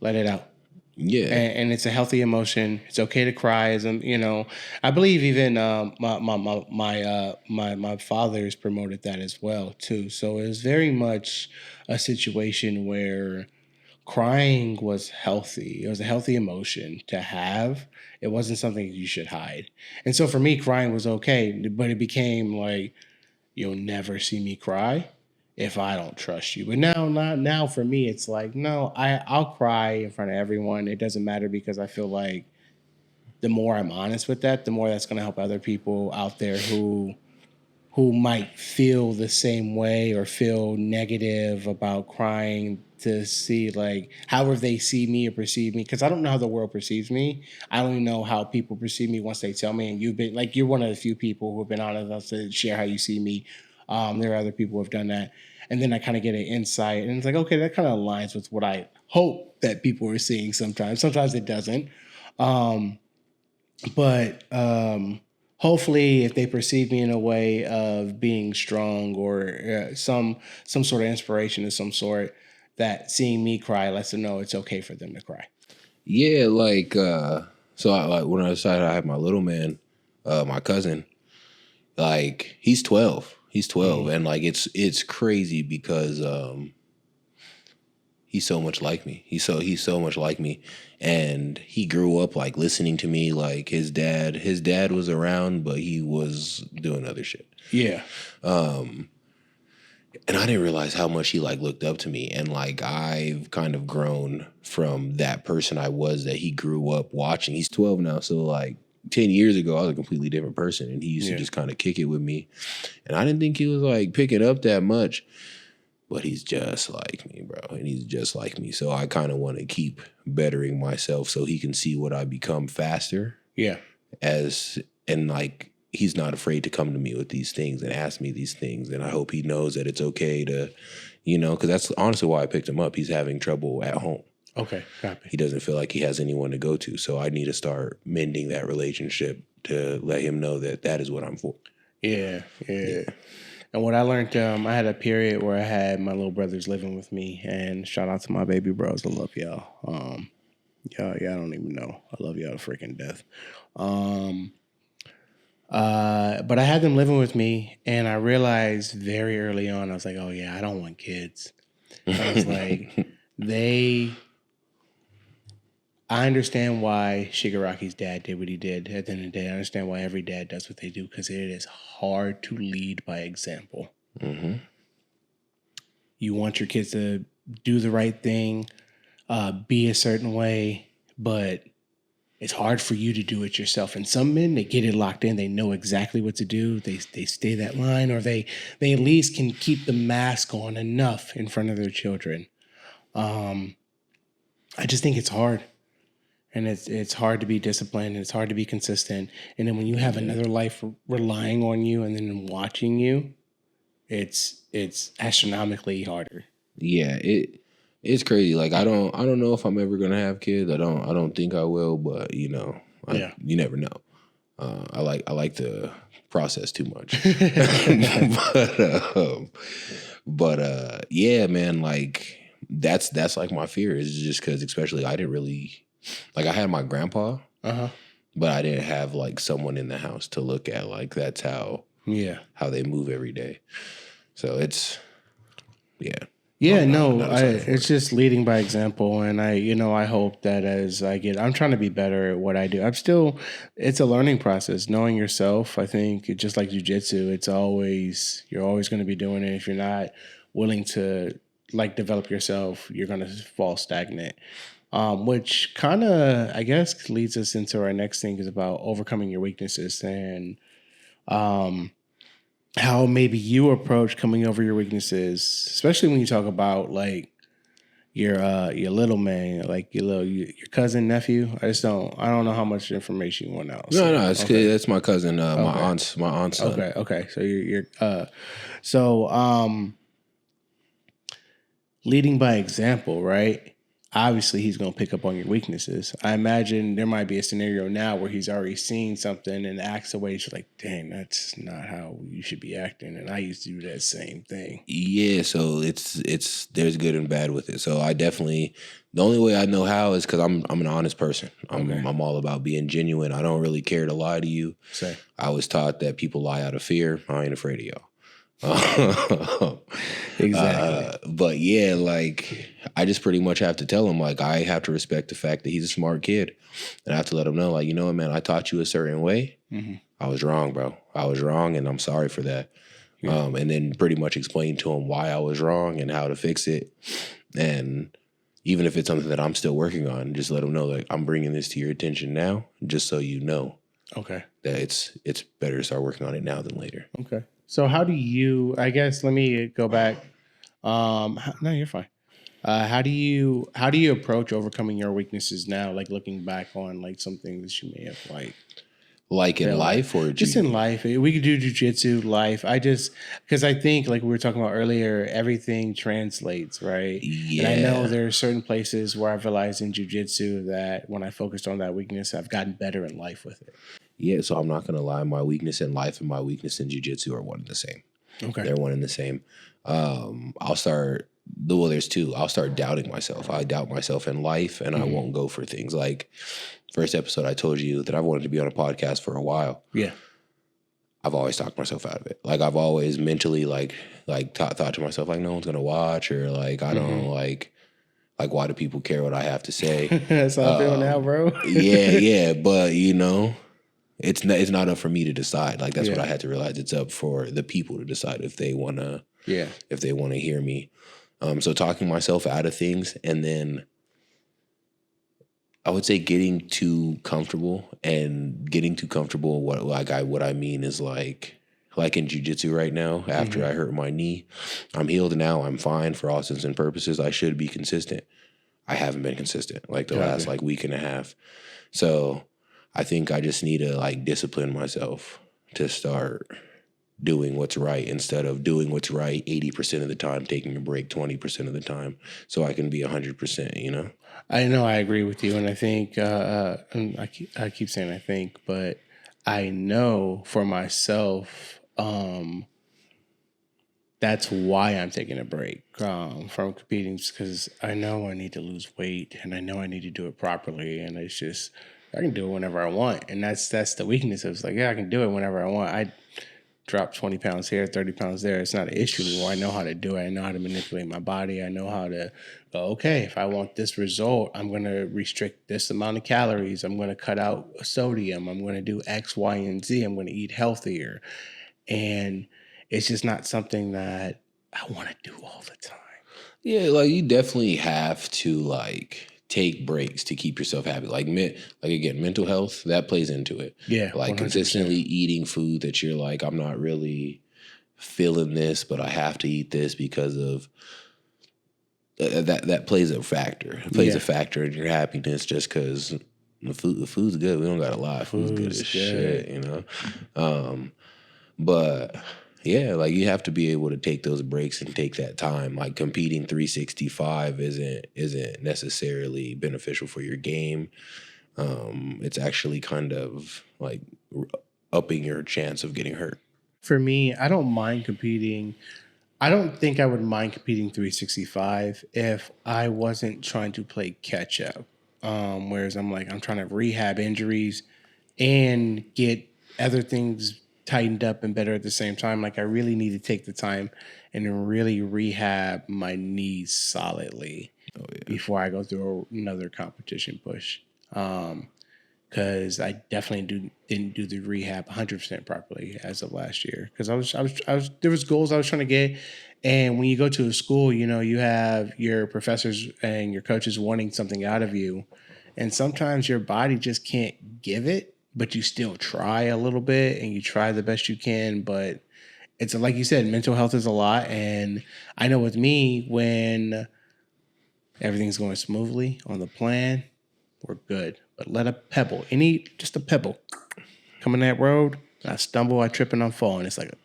Let it out. Yeah. And it's a healthy emotion. It's okay to cry. As you know, I believe even my father's promoted that as well too. So it was very much a situation where crying was healthy. It was a healthy emotion to have. It wasn't something you should hide. And so for me, crying was okay, but it became like, you'll never see me cry if I don't trust you. But now for me, it's like, no, I'll cry in front of everyone. It doesn't matter, because I feel like the more I'm honest with that, the more that's going to help other people out there who might feel the same way or feel negative about crying, to see like however they see me or perceive me, because I don't know how the world perceives me. I don't even know how people perceive me once they tell me. And you've been like, you're one of the few people who have been honest enough to share how you see me. There are other people who have done that, and then I kind of get an insight, and it's like, okay, that kind of aligns with what I hope that people are seeing. Sometimes it doesn't, but hopefully, if they perceive me in a way of being strong, or some sort of inspiration of some sort, that seeing me cry lets them know it's okay for them to cry. Yeah, like so when I decided I had my little man, my cousin, like he's 12. He's 12, and like it's crazy because he's so much like me. He's so much like me. And he grew up like listening to me. Like his dad was around, but he was doing other shit. Yeah. And I didn't realize how much he like looked up to me. And like I've kind of grown from that person I was that he grew up watching. He's 12 now, so like 10 years ago, I was a completely different person, and he used to just kind of kick it with me. And I didn't think he was like picking up that much. But he's just like me, bro. And he's just like me. So I kind of want to keep bettering myself so he can see what I become faster. Yeah. And like, he's not afraid to come to me with these things and ask me these things. And I hope he knows that it's okay to, you know, because that's honestly why I picked him up. He's having trouble at home. Okay, copy. He doesn't feel like he has anyone to go to. So I need to start mending that relationship to let him know that is what I'm for. Yeah. And what I learned, I had a period where I had my little brothers living with me, and shout out to my baby bros. I love y'all. Y'all, I don't even know. I love y'all to freaking death. But I had them living with me, and I realized very early on, I was like, oh yeah, I don't want kids. I was like, I understand why Shigaraki's dad did what he did at the end of the day. I understand why every dad does what they do, because it is hard to lead by example. Mm-hmm. You want your kids to do the right thing, be a certain way, but it's hard for you to do it yourself. And some men, they get it locked in. They know exactly what to do. They stay that line, or they at least can keep the mask on enough in front of their children. I just think it's hard. And it's hard to be disciplined, and it's hard to be consistent. And then when you have another life relying on you and then watching you, it's astronomically harder. Yeah, it's crazy. Like I don't know if I'm ever gonna have kids. I don't think I will, but you know, you never know. I like to process too much. but yeah, man, like that's like my fear, is just because, especially, I didn't really. Like, I had my grandpa, but I didn't have, like, someone in the house to look at. Like, that's how they move every day. So it's, yeah. Yeah, no, not excited for it's it. just leading by example, and I hope that as I'm trying to be better at what I do. It's a learning process. Knowing yourself, I think, just like jujitsu, you're always going to be doing it. If you're not willing to like develop yourself, you're going to fall stagnant. Which kind of, I guess, leads us into our next thing is about overcoming your weaknesses and how maybe you approach coming over your weaknesses, especially when you talk about like your little man, like your cousin nephew. I don't know how much information you want out. No, So no, it's okay, that's my cousin, okay, my aunt's son. okay. So so leading by example, right? Obviously, he's going to pick up on your weaknesses. I imagine there might be a scenario now where he's already seen something and acts away. He's like, dang, that's not how you should be acting. And I used to do that same thing. Yeah, so it's there's good and bad with it. So I definitely the only way I know how is because I'm an honest person. Okay. I'm all about being genuine. I don't really care to lie to you. Say. I was taught that people lie out of fear. I ain't afraid of y'all. Exactly. But yeah, like I just pretty much have to tell him like I have to respect the fact that he's a smart kid, and I have to let him know like you know what man, I taught you a certain way. Mm-hmm. I was wrong, bro. I was wrong, and I'm sorry for that. Yeah. And then pretty much explain to him why I was wrong and how to fix it. And even if it's something that I'm still working on, just let him know like I'm bringing this to your attention now, just so you know Okay. that it's better to start working on it now than later. Okay. So how do you? I guess let me go back. No, you're fine. How do you approach overcoming your weaknesses now? Like looking back on like some things that you may have Like in failed at. life or Just in life. We could do jujitsu, life. Because I think like we were talking about earlier, everything translates, right? And I know yeah. there are certain places where I've realized in jujitsu that when I focused on that weakness, I've gotten better in life with it. Yeah, so I'm not gonna lie, my weakness in life and my weakness in jiu-jitsu are one and the same. Okay. They're one and the same. I'll start well, there's two. I'll start doubting myself. I doubt myself in life and I won't go for things. Like first episode I told you that I've wanted to be on a podcast for a while. Yeah. I've always talked myself out of it. Like I've always mentally thought to myself like no one's gonna watch or like I don't like why do people care what I have to say? That's how I feel now, bro. yeah, but you know, it's not up for me to decide. Like that's what Yeah. I had to realize. It's up for the people to decide if they wanna Yeah. hear me. So talking myself out of things and then I would say getting too comfortable what I mean is like in jiu-jitsu right now, after I hurt my knee, I'm healed now, I'm fine for all intents and purposes. I should be consistent. I haven't been consistent like the last like week and a half. So I think I just need to like discipline myself to start doing what's right instead of doing what's right 80% of the time, taking a break 20% of the time so I can be 100%, you know? I know I agree with you, and I think and I keep saying I think, but I know for myself that's why I'm taking a break from competing because I know I need to lose weight and I know I need to do it properly, and it's just I can do it whenever I want, and that's the weakness. It's like I can do it whenever I want. I drop 20 pounds here, 30 pounds there. It's not an issue anymore. I know how to do it. I know how to manipulate my body. I know how to go, okay, if I want this result, I'm going to restrict this amount of calories. I'm going to cut out sodium. I'm going to do X, Y, and Z. I'm going to eat healthier. And it's just not something that I want to do all the time. Yeah, like you definitely have to like take breaks to keep yourself happy. Like again, mental health that plays into it. Yeah, like 100%. consistently eating food that you're like, I'm not really feeling this, but I have to eat this because of that plays a factor. It plays a factor in your happiness just because the food's good. We don't got a lot. Food's good as shit, you know. But yeah, like you have to be able to take those breaks and take that time. Like competing 365 isn't necessarily beneficial for your game. It's actually kind of like upping your chance of getting hurt. For me, I don't mind competing. I don't think I would mind competing 365 if I wasn't trying to play catch up. Whereas I'm trying to rehab injuries and get other things tightened up and better at the same time. Like I really need to take the time and really rehab my knees solidly before I go through another competition push. Because I definitely didn't do the rehab 100% properly as of last year. Because I was there was goals I was trying to get, and when you go to a school, you know, you have your professors and your coaches wanting something out of you, and sometimes your body just can't give it, but you still try a little bit and you try the best you can, but it's like you said, mental health is a lot, and I know with me when everything's going smoothly on the plan, we're good. But let a pebble, just a pebble, come in that road, I stumble, I trip, and I'm falling. It's like a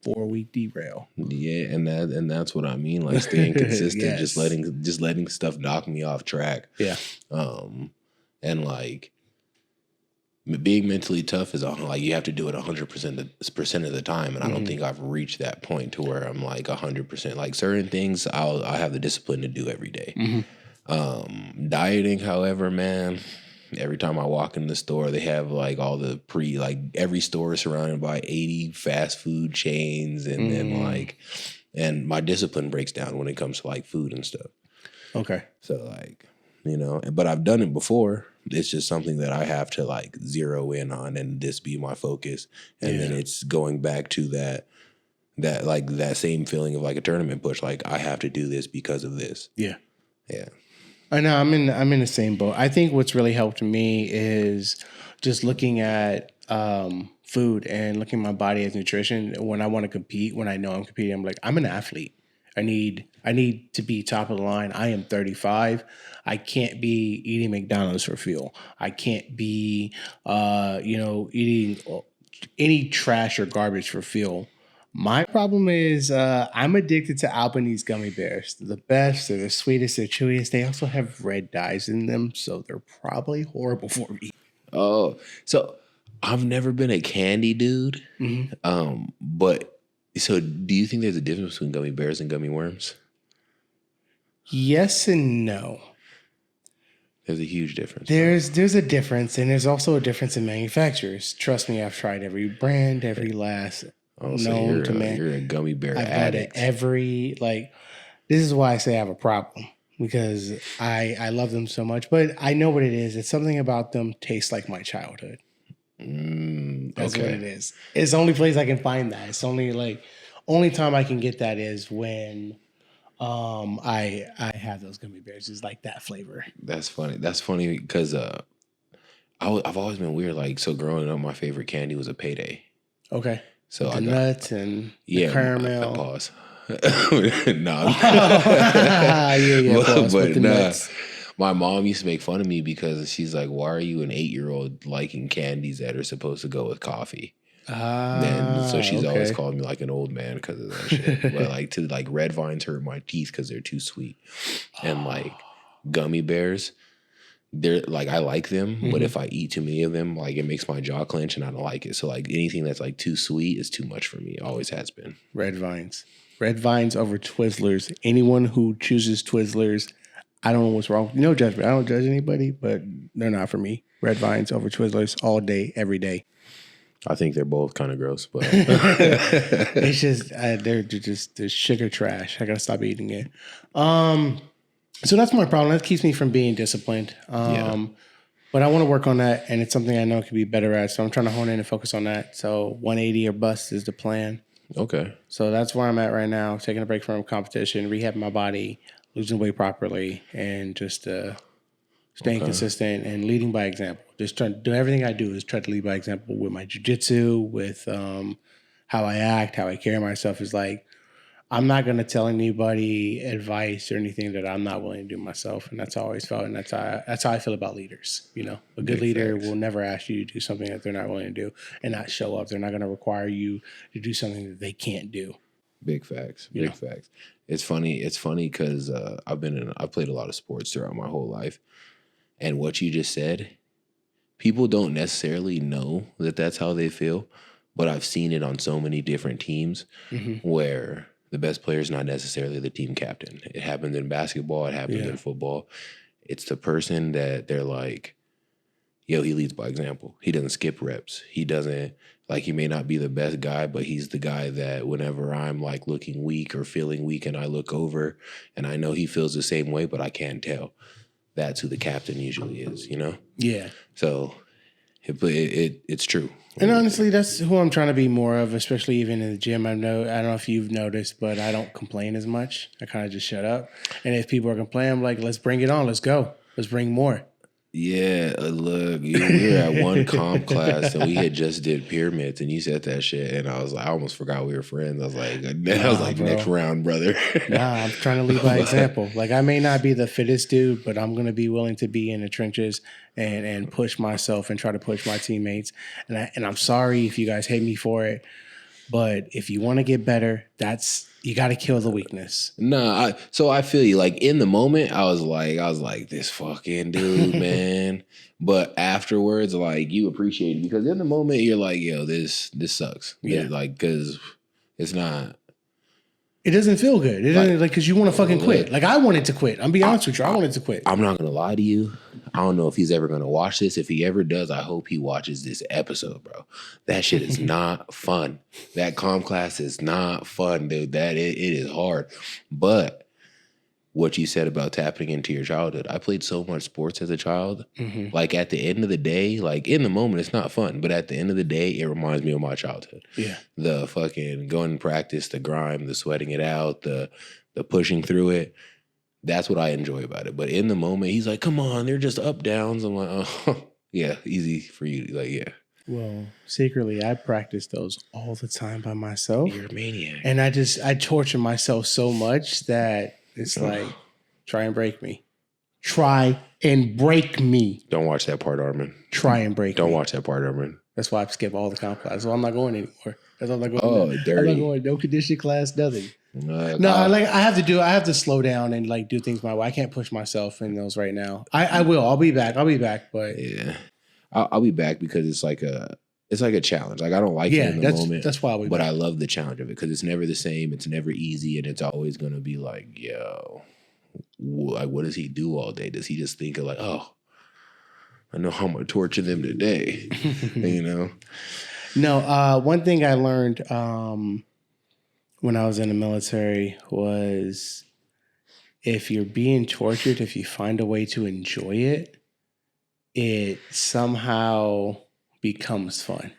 4-week derail. Yeah, and that's what I mean. Like staying consistent, Yes. just letting stuff knock me off track. Yeah. And like being mentally tough is like you have to do it 100% of the time, and I don't think I've reached that point to where I'm like 100%. Like certain things, I'll have the discipline to do every day. Dieting, however, man, every time I walk in the store, they have like all the like every store is surrounded by 80 fast food chains, and my discipline breaks down when it comes to like food and stuff. Okay. So like, you know, but I've done it before. It's just something that I have to like zero in on and this be my focus. And then it's going back to that like that same feeling of like a tournament push. Like I have to do this because of this. Yeah. Yeah. I know I'm in the same boat. I think what's really helped me is just looking at food and looking at my body as nutrition. When I want to compete, when I know I'm competing, I'm like, I'm an athlete. I need to be top of the line. I am 35. I can't be eating McDonald's for fuel. I can't be eating any trash or garbage for fuel. My problem is I'm addicted to Albanese gummy bears. They're the best. They're the sweetest. They're chewiest. They also have red dyes in them, so they're probably horrible for me. Oh, so I've never been a candy dude. But so do you think there's a difference between gummy bears and gummy worms? Yes and no. There's a huge difference. There's a difference, and there's also a difference in manufacturers. Trust me, I've tried every brand, every last known to man. You're a gummy bear I've addict. got this is why I say I have a problem, because I love them so much, but I know what it is. It's something about them tastes like my childhood. That's what it is. It's the only place I can find that. It's only time I can get that is when I have those gummy bears. It's like that flavor. That's funny. That's funny because I've always been weird. Like, so growing up, my favorite candy was a Payday. Okay. So the nuts and the caramel. Pause. No. Pause, but the nuts. My mom used to make fun of me because she's like, "Why are you an 8-year-old liking candies that are supposed to go with coffee?" And so she's always called me like an old man because of that shit. But like red vines hurt my teeth because they're too sweet, and like gummy bears, they're like I like them, but if I eat too many of them, like it makes my jaw clench and I don't like it. So like anything that's like too sweet is too much for me. Always has been. Red vines over Twizzlers. Anyone who chooses Twizzlers, I don't know what's wrong. No judgment. I don't judge anybody, but they're not for me. Red vines over Twizzlers all day, every day. I think they're both kind of gross, but it's just they're sugar trash. I gotta stop eating it. So that's my problem. That keeps me from being disciplined. But I want to work on that, and it's something I know I could be better at. So I'm trying to hone in and focus on that. So 180 or bust is the plan. Okay. So that's where I'm at right now. Taking a break from competition, rehabbing my body, losing weight properly, and just staying consistent and leading by example. Just trying to do everything I do is try to lead by example with my jiu-jitsu, with how I act, how I carry myself. Is like I'm not going to tell anybody advice or anything that I'm not willing to do myself. And that's how I always felt. And that's how I feel about leaders. You know, a good leader will never ask you to do something that they're not willing to do and not show up. They're not going to require you to do something that they can't do. Big facts. Big facts. It's funny. It's funny because I've played a lot of sports throughout my whole life. And what you just said, people don't necessarily know that that's how they feel. But I've seen it on so many different teams where the best player is not necessarily the team captain. It happens in basketball. It happens in football. It's the person that they're like, he leads by example. He doesn't skip reps. He doesn't, like, he may not be the best guy, but he's the guy that whenever I'm like looking weak or feeling weak and I look over and I know he feels the same way, but I can't tell. That's who the captain usually is, you know? Yeah. So it's true. And honestly, that's who I'm trying to be more of, especially even in the gym. I don't know if you've noticed, but I don't complain as much. I kind of just shut up. And if people are complaining, I'm like, let's bring it on. Let's go. Let's bring more. Yeah, look, we were at one comp class and we had just did pyramids, and you said that shit, and I was like, I almost forgot we were friends. I was like, bro. Next round, brother. Nah, I'm trying to lead by example. Like, I may not be the fittest dude, but I'm gonna be willing to be in the trenches and push myself and try to push my teammates. And I'm sorry if you guys hate me for it, but if you want to get better, you got to kill the weakness. Nah, so I feel you. Like, in the moment, I was like, this fucking dude, man. But afterwards, like, you appreciate it, because in the moment you're like, yo, this sucks. Yeah. Like, because it's not. It doesn't feel good. It doesn't, like, because you want to fucking quit. Like, I wanted to quit. I'm being honest with you. I wanted to quit. I'm not gonna lie to you. I don't know if he's ever gonna watch this. If he ever does, I hope he watches this episode, bro. That shit is not fun. That comm class is not fun, dude. It is hard. But what you said about tapping into your childhood, I played so much sports as a child. Mm-hmm. Like, at the end of the day, like, in the moment, it's not fun. But at the end of the day, it reminds me of my childhood. Yeah. The fucking going to practice, the grime, the sweating it out, the pushing through it. That's what I enjoy about it. But in the moment, he's like, come on, they're just up downs. I'm like, oh, yeah, easy for you. Like, yeah. Well, secretly, I practice those all the time by myself. You're a maniac. And I torture myself so much that it's like, try and break me. Try and break me. Don't watch that part, Armin. Try and break me. Don't watch that part, Armin. That's why I skip all the comp classes. So I'm not going anymore. That's all I'm not going. Oh, dirty. I'm not going. No conditioning class, nothing. I have to slow down and like do things my way. I can't push myself in those right now. I will. I'll be back. But yeah, I'll be back, because it's like a challenge. Like, I don't like it in the moment. That's why I'll be back. I love the challenge of it, because it's never the same. It's never easy, and it's always going to be like, yo, like, what does he do all day? Does he just think of like, oh, I know how I'm going to torture them today, you know? No, one thing I learned when I was in the military was, if you're being tortured, if you find a way to enjoy it, it somehow becomes fun.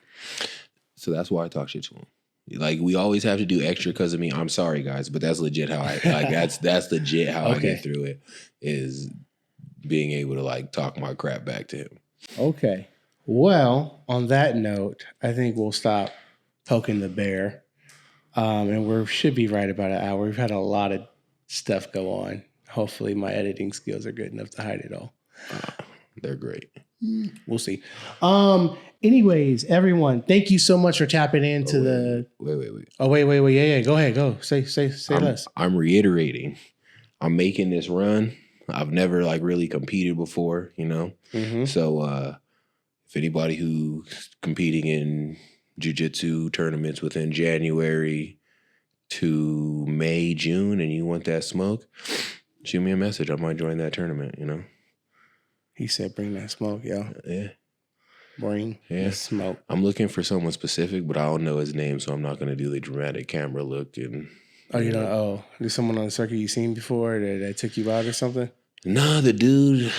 So that's why I talk shit to him. Like, we always have to do extra because of me. I'm sorry, guys, but that's legit how that's legit how I get through it, is being able to like talk my crap back to him. Okay. Well, on that note, I think we'll stop poking the bear. And we should be right about an hour. We've had a lot of stuff go on. Hopefully my editing skills are good enough to hide it all. They're great. We'll see. Anyways, everyone, thank you so much for tapping into the... Wait. Oh, wait. Yeah. Go ahead. Go. Say less. I'm reiterating. I'm making this run. I've never like really competed before, you know? Mm-hmm. So if anybody who's competing in jiu-jitsu tournaments within January to May, June, and you want that smoke, shoot me a message. I might join that tournament, you know? He said, bring that smoke, yo. Yeah. Bring the smoke. I'm looking for someone specific, but I don't know his name, so I'm not going to do the dramatic camera look. And there's someone on the circuit you seen before that took you out or something? Nah, the dude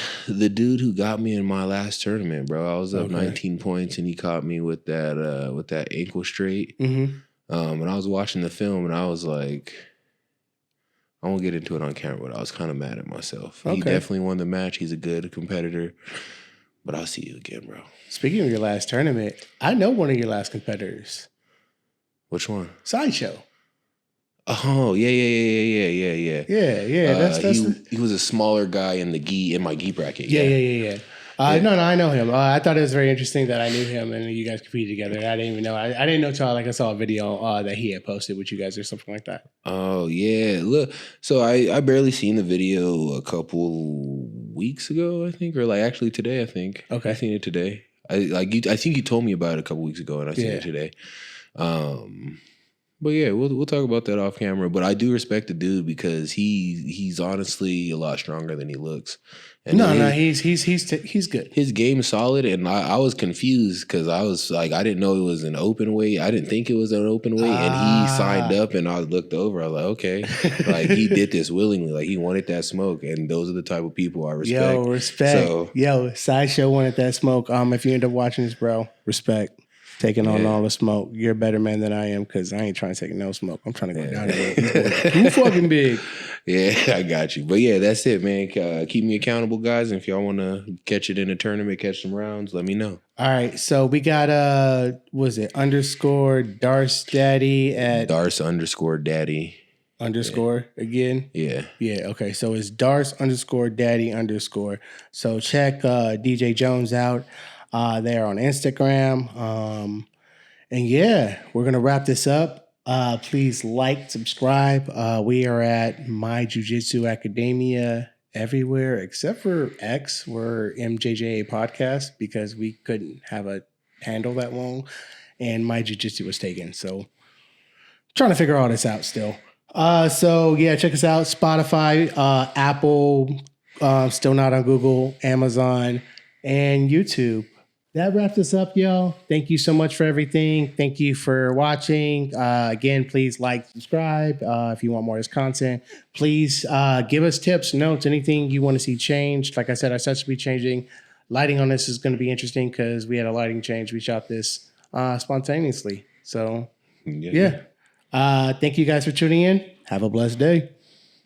who got me in my last tournament, bro. I was up 19 points, and he caught me with that ankle straight. Mm-hmm. And I was watching the film, and I was like, I won't get into it on camera, but I was kind of mad at myself. Okay. He definitely won the match. He's a good competitor. But I'll see you again, bro. Speaking of your last tournament, I know one of your last competitors. Which one? Sideshow. Oh, yeah. Yeah. He was a smaller guy in my gi bracket. Yeah. No, I know him. I thought it was very interesting that I knew him and you guys competed together. I didn't even know. I didn't know until I saw a video that he had posted with you guys or something like that. Oh, yeah. Look, so I barely seen the video a couple weeks ago, I think, or like actually today, I think. Okay. I seen it today. I think you told me about it a couple weeks ago, and I seen it today. But yeah, we'll talk about that off camera. But I do respect the dude because he's honestly a lot stronger than he looks. And No, he's good. his game is solid, and I was confused because I was like, I didn't know it was an open weight. I didn't think it was an open weight, and he signed up, and I looked over. I was like, okay, like he did this willingly, like he wanted that smoke, and those are the type of people I respect. Yo, respect. So, Yo, Sideshow wanted that smoke. If you end up watching this, bro, respect. Taking on all the smoke. You're a better man than I am because I ain't trying to take no smoke. I'm trying to go down there. Too fucking big. Yeah, I got you. But yeah, that's it, man. Keep me accountable, guys. And if y'all want to catch it in a tournament, catch some rounds, let me know. All right. So we got was it _ Darce Daddy at Darce_Daddy. _ again? Yeah. Yeah. Okay. So it's Darce _Daddy_. So check DJ Jones out. They're on Instagram. And yeah, we're gonna wrap this up. Please like, subscribe. We are at My Jiu-Jitsu Academia everywhere except for X. We're MJJA Podcast because we couldn't have a handle that long, and My Jiu-Jitsu was taken. So trying to figure all this out still. So yeah, check us out. Spotify, Apple, still not on Google, Amazon, and YouTube. That wraps us up, y'all. Thank you so much for everything. Thank you for watching. Again, please like, subscribe if you want more of this content. Please give us tips, notes, anything you want to see changed. Like I said, our sets will be changing. Lighting on this is going to be interesting because we had a lighting change. We shot this spontaneously. So, yeah. Thank you guys for tuning in. Have a blessed day.